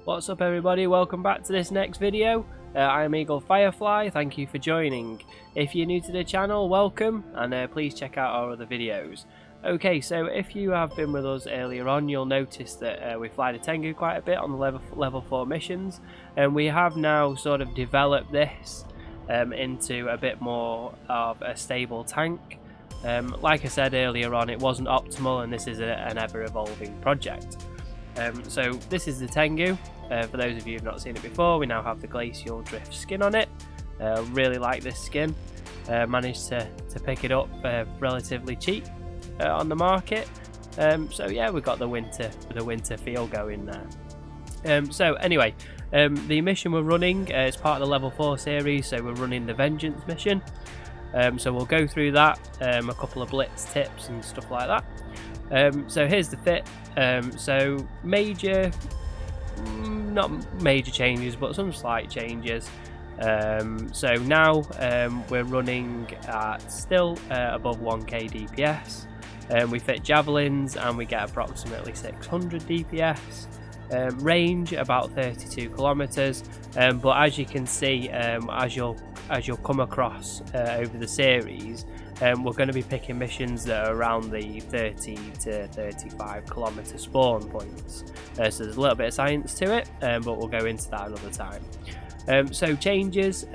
What's up everybody, welcome back to this next video. I am Eagle Firefly, thank you for joining. If you're new to the channel, welcome, and please check out our other videos. Okay, so if you have been with us earlier on, you'll notice that we fly the Tengu quite a bit on the level 4 missions, and we have now sort of developed this into a bit more of a stable tank. Like I said earlier on, it wasn't optimal, and this is an ever-evolving project. So this is the Tengu. For those of you who have not seen it before, we now have the glacial drift skin on it. Really like this skin. Managed to pick it up relatively cheap on the market. So yeah, we've got the winter feel going there. So anyway, the mission we're running is part of the level 4 series, so we're running the Vengeance mission. So we'll go through that, a couple of blitz tips and stuff like that. So here's the fit. So not major changes, but some slight changes. So now we're running at still above 1k DPS. We fit javelins and we get approximately 600 DPS. Range about 32 kilometers. But as you can see, as you'll come across over the series, we're going to be picking missions that are around the 30 to 35 kilometer spawn points. So there's a little bit of science to it, but we'll go into that another time. So changes,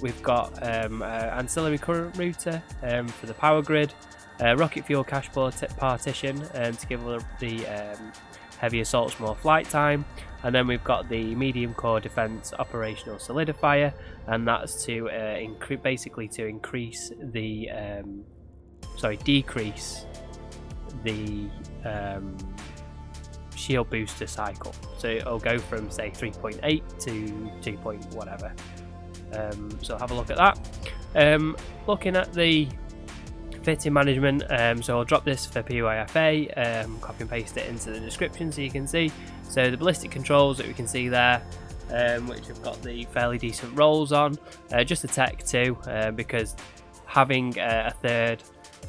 we've got ancillary current router for the power grid, rocket fuel cache partition to give the heavy assaults more flight time, and then we've got the medium core defense operational solidifier, and that's to basically to increase the decrease the shield booster cycle. So it'll go from say 3.8 to 2 point whatever. So have a look at that. Looking at the fitting management, so I'll drop this for PYFA, copy and paste it into the description so you can see. So the ballistic controls that we can see there, which have got the fairly decent rolls on, just a tech too, because having a third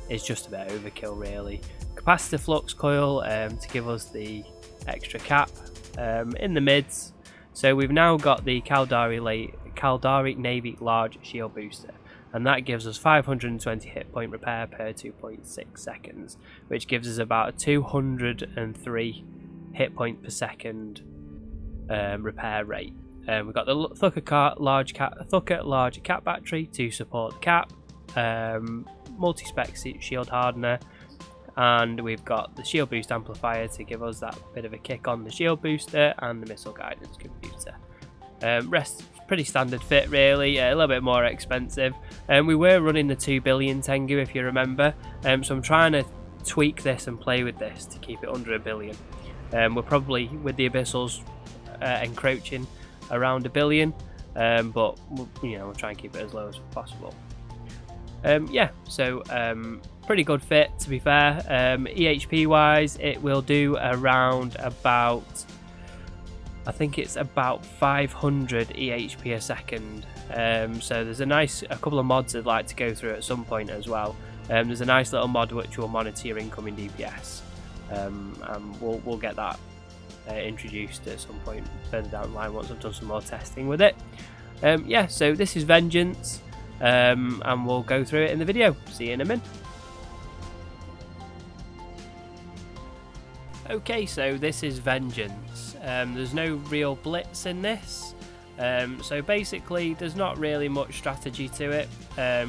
is just a bit overkill really. Capacitor Flux Coil to give us the extra cap in the mids. So we've now got the Caldari Navy large shield booster, and that gives us 520 hit point repair per 2.6 seconds, which gives us about a 203 hit point per second repair rate. We've got the Thukker large cap battery to support the cap, multi-spec shield hardener, and we've got the shield boost amplifier to give us that bit of a kick on the shield booster, and the missile guidance computer. Rest pretty standard fit really, a little bit more expensive. We were running the 2 billion Tengu if you remember, so I'm trying to tweak this and play with this to keep it under 1 billion. We're probably, with the Abyssals, encroaching around 1 billion, but you know, we'll try and keep it as low as possible. Yeah, so pretty good fit to be fair. EHP wise, it will do around about, I think it's about 500 EHP a second. So there's a couple of mods I'd like to go through at some point as well. There's a nice little mod which will monitor your incoming DPS. And we'll get that introduced at some point further down the line once I've done some more testing with it. Yeah, so this is Vengeance, and we'll go through it in the video. See you in a minute. Okay, so this is Vengeance. There's no real blitz in this, so basically there's not really much strategy to it.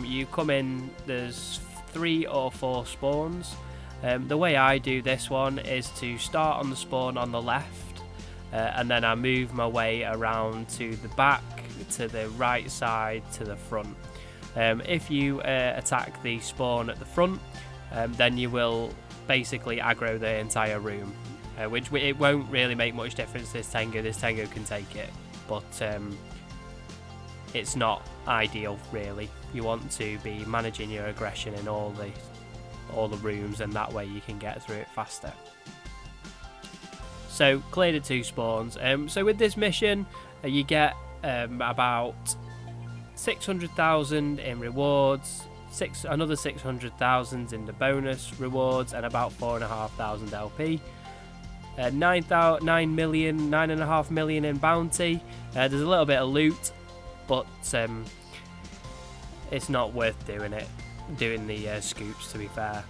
You come in, there's 3 or 4 spawns. The way I do this one is to start on the spawn on the left, and then I move my way around to the back, to the right side, to the front. If you attack the spawn at the front, then you will basically aggro the entire room, which it won't really make much difference to this Tengu. This Tengu can take it, but it's not ideal really. You want to be managing your aggression in all the rooms, and that way you can get through it faster. So cleared the 2 spawns. So with this mission, you get about 600,000 in rewards, another 600,000 in the bonus rewards, and about 4,500 LP. 9.5 million in bounty. There's a little bit of loot, but it's not worth doing the scoops, to be fair.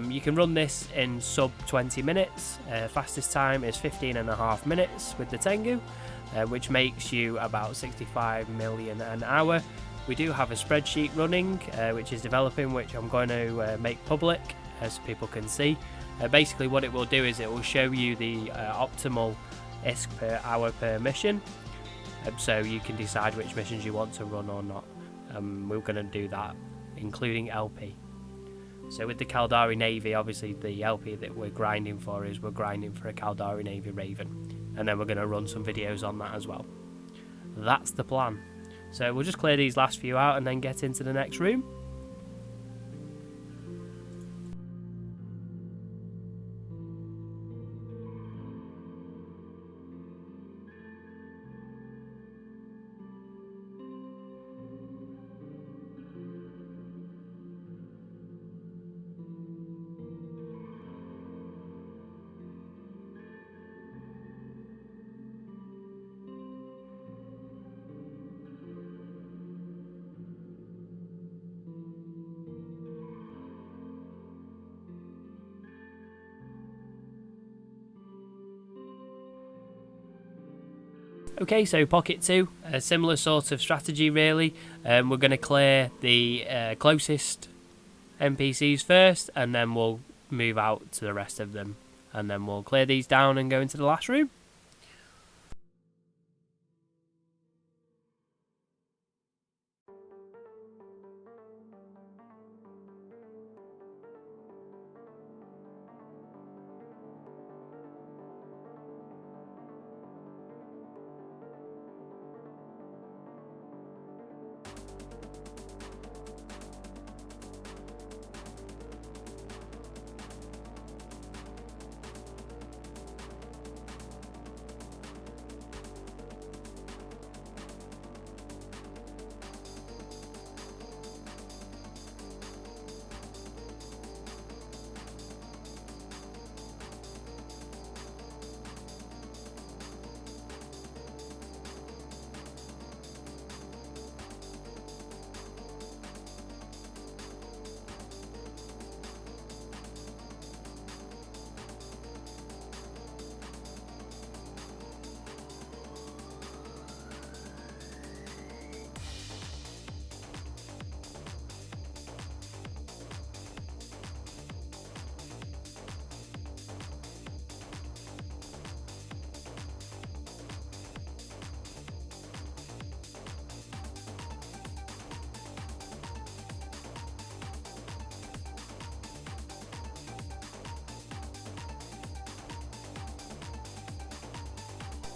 You can run this in sub 20 minutes. Fastest time is 15.5 minutes with the Tengu, which makes you about 65 million an hour. We do have a spreadsheet running, which is developing, which I'm going to make public so people can see. Basically what it will do is it will show you the optimal ISK per hour per mission, so you can decide which missions you want to run or not. We're going to do that, including LP. So with the Caldari Navy, obviously the LP that we're grinding for is we're grinding for a Caldari Navy Raven, and then we're going to run some videos on that as well. That's the plan. So we'll just clear these last few out and then get into the next room. Okay, so Pocket 2, a similar sort of strategy really. We're going to clear the closest NPCs first, and then we'll move out to the rest of them, and then we'll clear these down and go into the last room.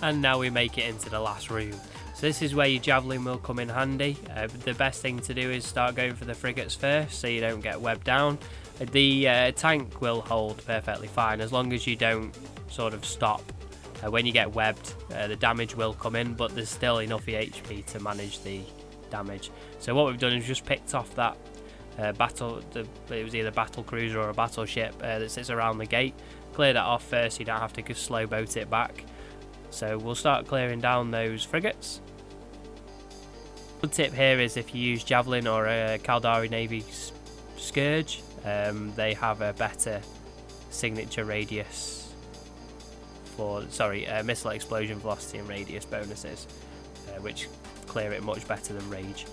And now we make it into the last room. So this is where your javelin will come in handy. The best thing to do is start going for the frigates first, so you don't get webbed down. The tank will hold perfectly fine as long as you don't sort of stop. When you get webbed, the damage will come in, but there's still enough HP to manage the damage. So what we've done is just picked off that it was either battle cruiser or a battleship that sits around the gate. Clear that off first, so you don't have to just slow boat it back. So we'll start clearing down those frigates. Good tip here is if you use Javelin or a Caldari Navy Scourge, they have a better signature radius for, missile explosion velocity and radius bonuses, which clear it much better than Rage.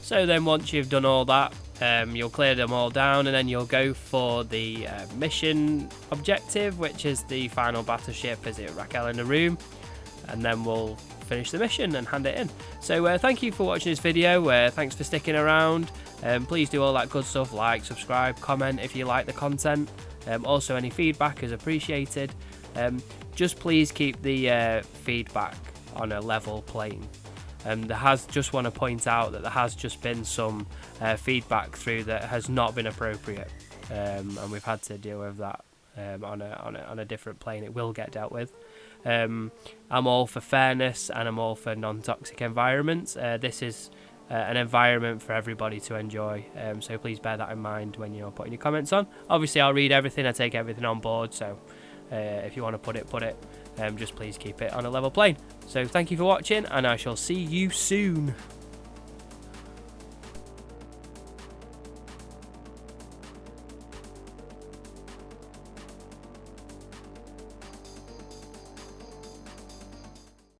So then once you've done all that, you'll clear them all down, and then you'll go for the mission objective, which is the final battleship. Is it Raquel in the room? And then we'll finish the mission and hand it in. So thank you for watching this video. Thanks for sticking around. Please do all that good stuff, like, subscribe, comment if you like the content. Also any feedback is appreciated. Just please keep the feedback on a level plane. Just want to point out that there has just been some feedback through that has not been appropriate, and we've had to deal with that on a different plane. It will get dealt with. I'm all for fairness, and I'm all for non-toxic environments. This is an environment for everybody to enjoy, so please bear that in mind when you're putting your comments on. Obviously I'll read everything, I take everything on board, so if you want to put it, just please keep it on a level plane. So thank you for watching, and I shall see you soon.